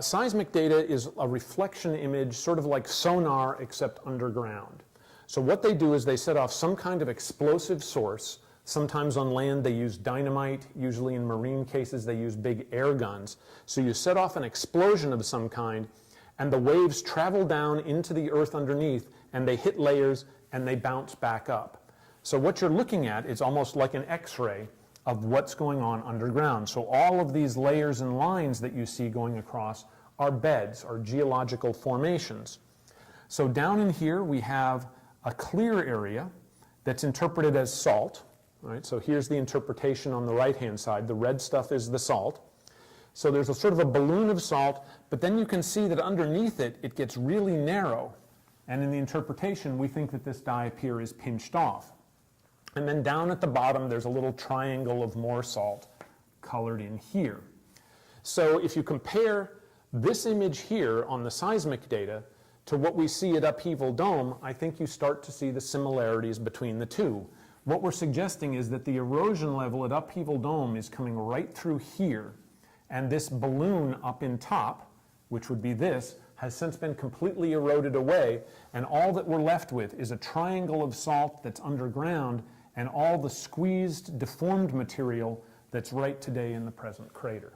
Seismic data is a reflection image, sort of like sonar, except underground. So what they do is they set off some kind of explosive source. Sometimes on land they use dynamite. Usually in marine cases they use big air guns. So you set off an explosion of some kind, and the waves travel down into the earth underneath, and they hit layers, and they bounce back up. So what you're looking at is almost like an X-ray of what's going on underground. So all of these layers and lines that you see going across are beds, or geological formations. So down in here we have a clear area that's interpreted as salt. Right? So here's the interpretation on the right-hand side. The red stuff is the salt. So there's a sort of a balloon of salt, but then you can see that underneath it, it gets really narrow. And in the interpretation, we think that this dye up here is pinched off. And then down at the bottom, there's a little triangle of more salt colored in here. So if you compare this image here on the seismic data to what we see at Upheaval Dome, I think you start to see the similarities between the two. What we're suggesting is that the erosion level at Upheaval Dome is coming right through here, and this balloon up in top, which would be this, has since been completely eroded away, and all that we're left with is a triangle of salt that's underground and all the squeezed, deformed material that's right today in the present crater.